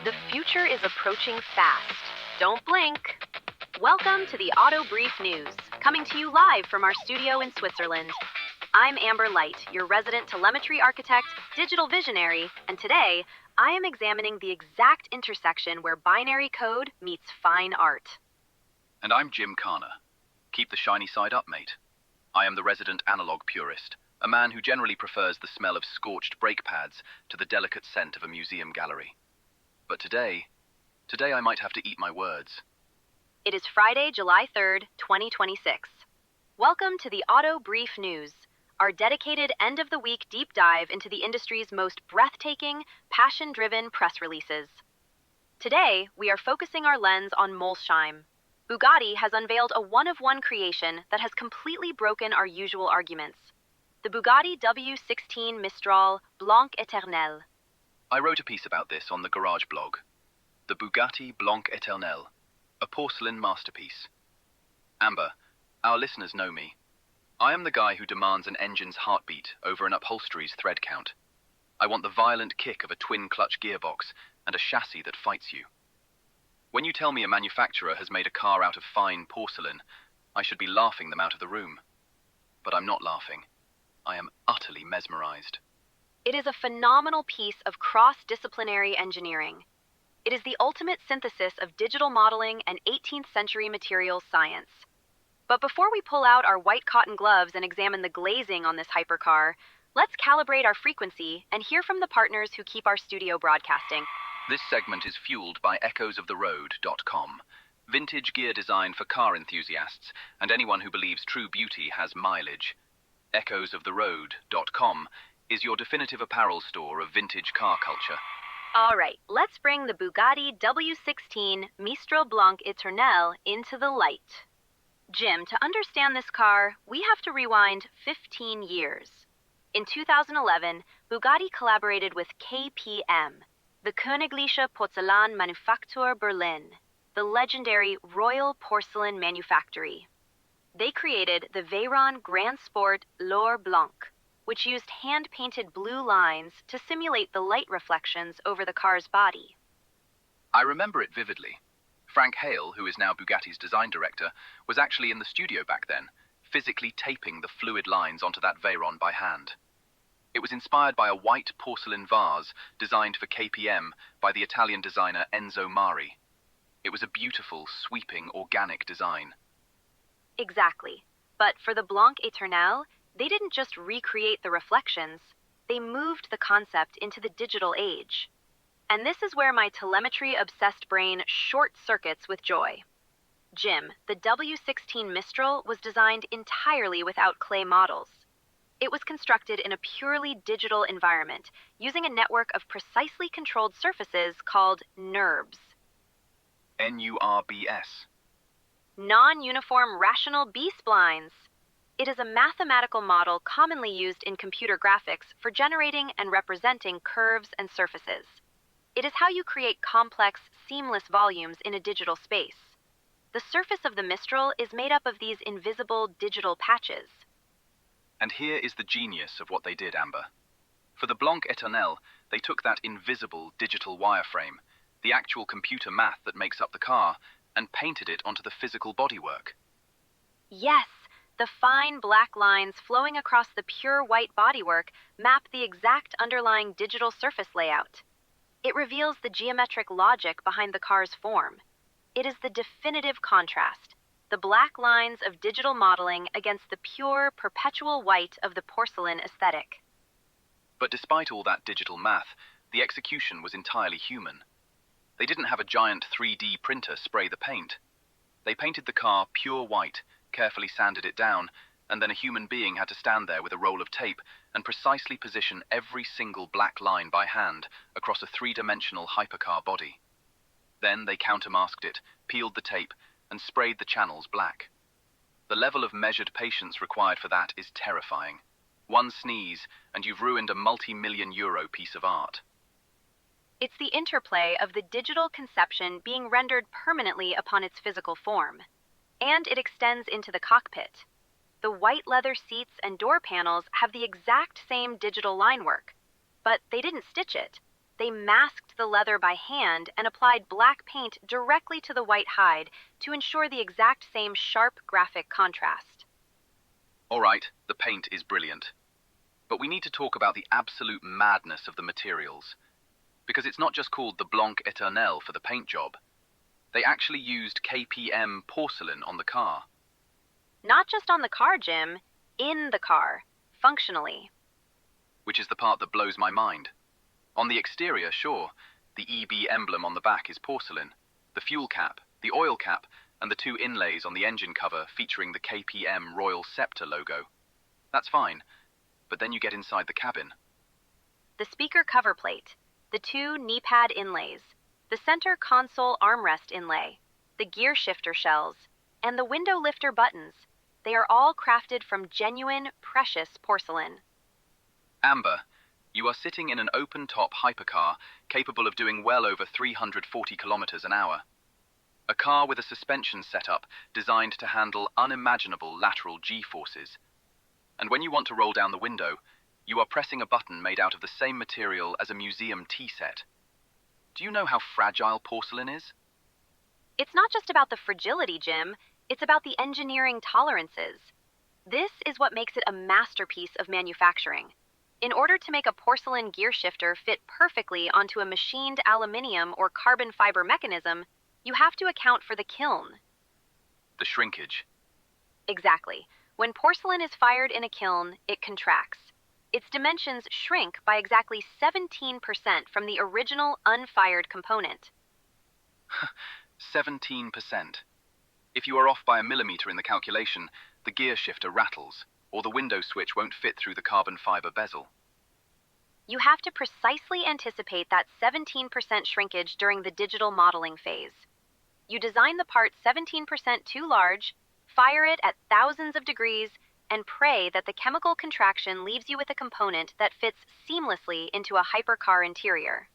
The future is approaching fast. Don't blink. Welcome to the Auto Brief News, coming to you live from our studio in Switzerland. I'm Amber Light, your resident telemetry architect, digital visionary, and today I am examining the exact intersection where binary code meets fine art. And I'm Jim Khana. Keep the shiny side up, mate. I am the resident analog purist, a man who generally prefers the smell of scorched brake pads to the delicate scent of a museum gallery. But today I might have to eat my words. It is Friday, July 3rd, 2026. Welcome to the Auto Brief News, our dedicated end-of-the-week deep dive into the industry's most breathtaking, passion-driven press releases. Today, we are focusing our lens on Molsheim. Bugatti has unveiled a one-of-one creation that has completely broken our usual arguments. The Bugatti W16 Mistral Blanc Éternel. I wrote a piece about this on the Garage blog. The Bugatti Blanc Éternel, a porcelain masterpiece. Amber, our listeners know me. I am the guy who demands an engine's heartbeat over an upholstery's thread count. I want the violent kick of a twin-clutch gearbox and a chassis that fights you. When you tell me a manufacturer has made a car out of fine porcelain, I should be laughing them out of the room. But I'm not laughing. I am utterly mesmerized. It is a phenomenal piece of cross-disciplinary engineering. It is the ultimate synthesis of digital modeling and 18th century materials science. But before we pull out our white cotton gloves and examine the glazing on this hypercar, let's calibrate our frequency and hear from the partners who keep our studio broadcasting. This segment is fueled by echoesoftheroad.com, vintage gear design for car enthusiasts and anyone who believes true beauty has mileage. Echoesoftheroad.com is your definitive apparel store of vintage car culture. All right, let's bring the Bugatti W16 Mistral Blanc Éternel into the light. Jim, to understand this car, we have to rewind 15 years. In 2011, Bugatti collaborated with KPM, the Königliche Porzellan Manufaktur Berlin, the legendary Royal Porcelain Manufactory. They created the Veyron Grand Sport L'Or Blanc, which used hand-painted blue lines to simulate the light reflections over the car's body. I remember it vividly. Frank Hale, who is now Bugatti's design director, was actually in the studio back then, physically taping the fluid lines onto that Veyron by hand. It was inspired by a white porcelain vase designed for KPM by the Italian designer Enzo Mari. It was a beautiful, sweeping, organic design. Exactly. But for the Blanc Éternel, they didn't just recreate the reflections, they moved the concept into the digital age. And this is where my telemetry-obsessed brain short-circuits with joy. Jim, the W16 Mistral was designed entirely without clay models. It was constructed in a purely digital environment, using a network of precisely controlled surfaces called NURBS. NURBS. Non-uniform Rational B-Splines. It is a mathematical model commonly used in computer graphics for generating and representing curves and surfaces. It is how you create complex, seamless volumes in a digital space. The surface of the Mistral is made up of these invisible digital patches. And here is the genius of what they did, Amber. For the Blanc Éternel, they took that invisible digital wireframe, the actual computer math that makes up the car, and painted it onto the physical bodywork. Yes, the fine black lines flowing across the pure white bodywork map the exact underlying digital surface layout. It reveals the geometric logic behind the car's form. It is the definitive contrast, the black lines of digital modeling against the pure, perpetual white of the porcelain aesthetic. But despite all that digital math, the execution was entirely human. They didn't have a giant 3D printer spray the paint. They painted the car pure white, carefully sanded it down, and then a human being had to stand there with a roll of tape and precisely position every single black line by hand across a three-dimensional hypercar body. Then they countermasked it, peeled the tape, and sprayed the channels black. The level of measured patience required for that is terrifying. One sneeze, and you've ruined a multi-million euro piece of art. It's the interplay of the digital conception being rendered permanently upon its physical form. And it extends into the cockpit. The white leather seats and door panels have the exact same digital line work, but they didn't stitch it. They masked the leather by hand and applied black paint directly to the white hide to ensure the exact same sharp graphic contrast. All right, the paint is brilliant. But we need to talk about the absolute madness of the materials. Because it's not just called the Blanc Éternel for the paint job. They actually used KPM porcelain on the car. Not just on the car, Jim. In the car. Functionally. Which is the part that blows my mind. On the exterior, sure, the EB emblem on the back is porcelain. The fuel cap, the oil cap, and the two inlays on the engine cover featuring the KPM Royal Scepter logo. That's fine, but then you get inside the cabin. The speaker cover plate, the two knee pad inlays, the center console armrest inlay, the gear shifter shells, and the window lifter buttons. They are all crafted from genuine, precious porcelain. Amber, you are sitting in an open-top hypercar capable of doing well over 340 kilometers an hour. A car with a suspension setup designed to handle unimaginable lateral G-forces. And when you want to roll down the window, you are pressing a button made out of the same material as a museum tea set. Do you know how fragile porcelain is? It's not just about the fragility, Jim. It's about the engineering tolerances. This is what makes it a masterpiece of manufacturing. In order to make a porcelain gear shifter fit perfectly onto a machined aluminium or carbon fiber mechanism, you have to account for the kiln. The shrinkage. Exactly. When porcelain is fired in a kiln, it contracts. Its dimensions shrink by exactly 17% from the original unfired component. 17%. If you are off by a millimeter in the calculation, the gear shifter rattles, or the window switch won't fit through the carbon fiber bezel. You have to precisely anticipate that 17% shrinkage during the digital modeling phase. You design the part 17% too large, fire it at thousands of degrees, and pray that the chemical contraction leaves you with a component that fits seamlessly into a hypercar interior.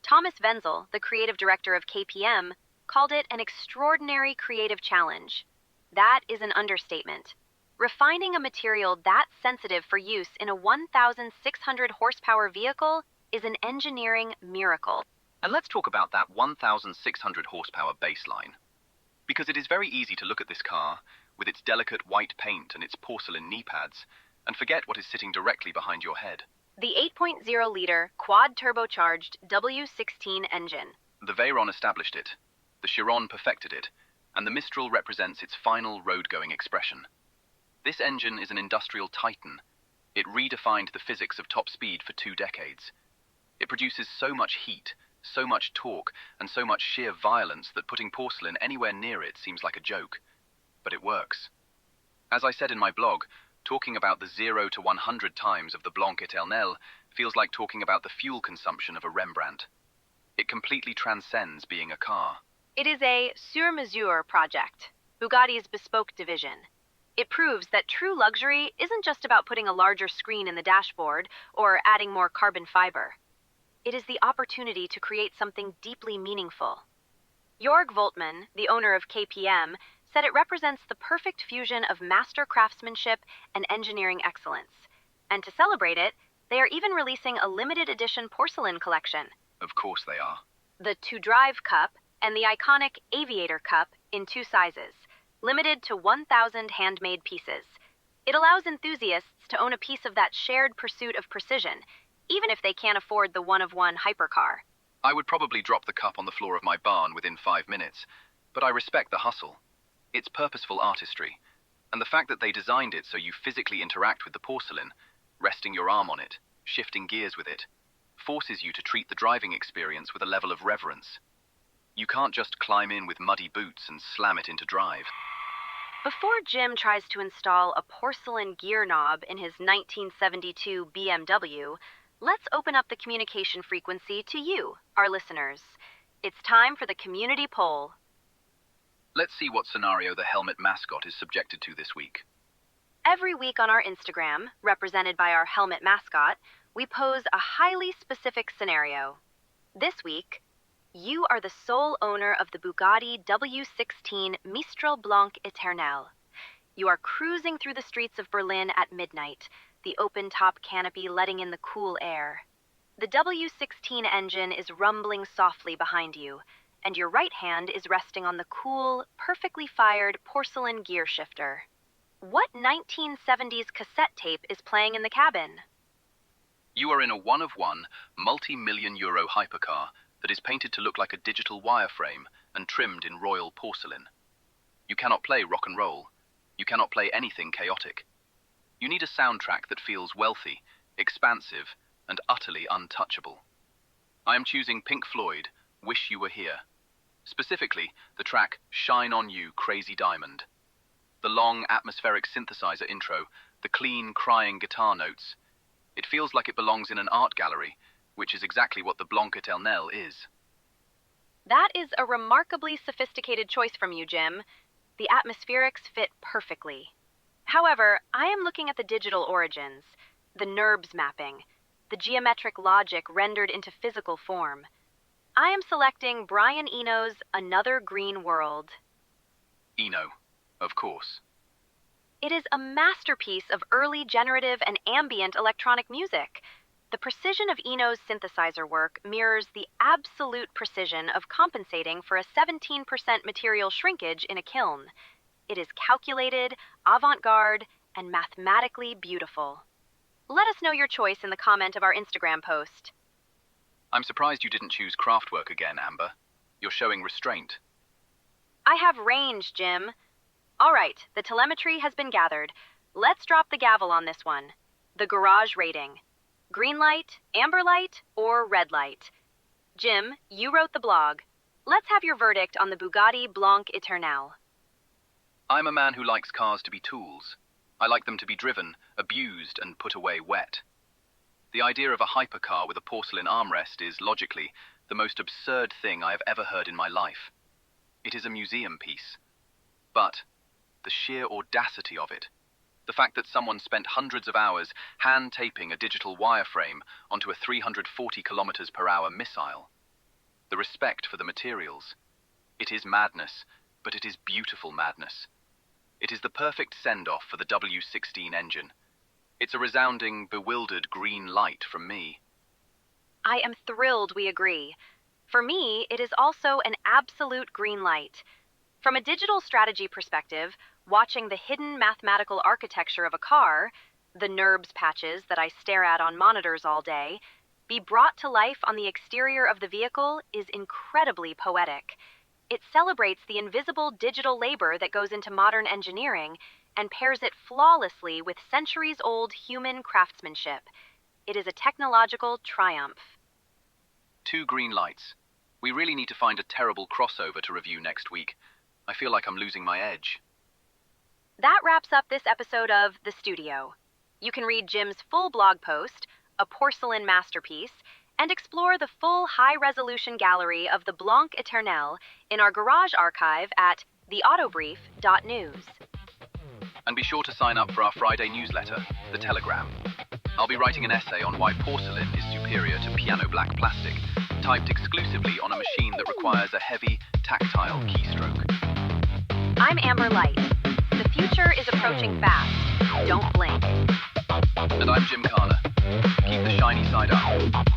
Thomas Wenzel, the creative director of KPM, called it an extraordinary creative challenge. That is an understatement. Refining a material that sensitive for use in a 1,600 horsepower vehicle is an engineering miracle. And let's talk about that 1,600 horsepower baseline. Because it is very easy to look at this car, with its delicate white paint and its porcelain knee pads, and forget what is sitting directly behind your head. The 8.0-liter quad-turbocharged W16 engine. The Veyron established it, the Chiron perfected it, and the Mistral represents its final road-going expression. This engine is an industrial titan. It redefined the physics of top speed for 2 decades. It produces so much heat, so much torque, and so much sheer violence that putting porcelain anywhere near it seems like a joke. But it works. As I said in my blog, talking about the 0 to 100 times of the Blanc Éternel feels like talking about the fuel consumption of a Rembrandt. It completely transcends being a car. It is a sur-mesure project, Bugatti's bespoke division. It proves that true luxury isn't just about putting a larger screen in the dashboard or adding more carbon fiber. It is the opportunity to create something deeply meaningful. Jörg Voltmann, the owner of KPM, said it represents the perfect fusion of master craftsmanship and engineering excellence. And to celebrate it, they are even releasing a limited edition porcelain collection. Of course they are. The To Drive Cup and the iconic Aviator Cup in 2 sizes, limited to 1,000 handmade pieces. It allows enthusiasts to own a piece of that shared pursuit of precision, even if they can't afford the one-of-one hypercar. I would probably drop the cup on the floor of my barn within 5 minutes, but I respect the hustle. It's purposeful artistry, and the fact that they designed it so you physically interact with the porcelain, resting your arm on it, shifting gears with it, forces you to treat the driving experience with a level of reverence. You can't just climb in with muddy boots and slam it into drive. Before Jim tries to install a porcelain gear knob in his 1972 BMW, let's open up the communication frequency to you, our listeners. It's time for the community poll. Let's see what scenario the helmet mascot is subjected to this week. Every week on our Instagram, represented by our helmet mascot, we pose a highly specific scenario. This week, you are the sole owner of the Bugatti W16 Mistral Blanc Éternel. You are cruising through the streets of Berlin at midnight, the open-top canopy letting in the cool air. The W16 engine is rumbling softly behind you, and your right hand is resting on the cool, perfectly fired porcelain gear shifter. What 1970s cassette tape is playing in the cabin? You are in a one-of-one, multi-million euro hypercar that is painted to look like a digital wireframe and trimmed in royal porcelain. You cannot play rock and roll. You cannot play anything chaotic. You need a soundtrack that feels wealthy, expansive, and utterly untouchable. I am choosing Pink Floyd, Wish You Were Here. Specifically, the track Shine On You, Crazy Diamond. The long, atmospheric synthesizer intro, the clean, crying guitar notes. It feels like it belongs in an art gallery, which is exactly what the Blanc Éternel is. That is a remarkably sophisticated choice from you, Jim. The atmospherics fit perfectly. However, I am looking at the digital origins, the NURBS mapping, the geometric logic rendered into physical form. I am selecting Brian Eno's Another Green World. Eno, of course. It is a masterpiece of early generative and ambient electronic music. The precision of Eno's synthesizer work mirrors the absolute precision of compensating for a 17% material shrinkage in a kiln. It is calculated, avant-garde, and mathematically beautiful. Let us know your choice in the comment of our Instagram post. I'm surprised you didn't choose Craftwork again, Amber. You're showing restraint. I have range, Jim. All right, the telemetry has been gathered. Let's drop the gavel on this one. The garage rating. Green light, amber light, or red light? Jim, you wrote the blog. Let's have your verdict on the Bugatti Blanc Éternel. I'm a man who likes cars to be tools. I like them to be driven, abused, and put away wet. The idea of a hypercar with a porcelain armrest is, logically, the most absurd thing I have ever heard in my life. It is a museum piece. But the sheer audacity of it, the fact that someone spent hundreds of hours hand-taping a digital wireframe onto a 340 kilometers per hour missile, the respect for the materials. It is madness, but it is beautiful madness. It is the perfect send-off for the W16 engine. It's a resounding, bewildered green light from me. I am thrilled we agree. For me, it is also an absolute green light. From a digital strategy perspective, watching the hidden mathematical architecture of a car, the NURBS patches that I stare at on monitors all day, be brought to life on the exterior of the vehicle is incredibly poetic. It celebrates the invisible digital labor that goes into modern engineering and pairs it flawlessly with centuries-old human craftsmanship. It is a technological triumph. 2 green lights. We really need to find a terrible crossover to review next week. I feel like I'm losing my edge. That wraps up this episode of The Studio. You can read Jim's full blog post, A Porcelain Masterpiece, and explore the full high-resolution gallery of the Blanc Éternel in our garage archive at theautobrief.news. And be sure to sign up for our Friday newsletter, The Telegram. I'll be writing an essay on why porcelain is superior to piano black plastic, typed exclusively on a machine that requires a heavy, tactile keystroke. I'm Amber Light. The future is approaching fast. Don't blink. And I'm Jim Khana. Keep the shiny side up.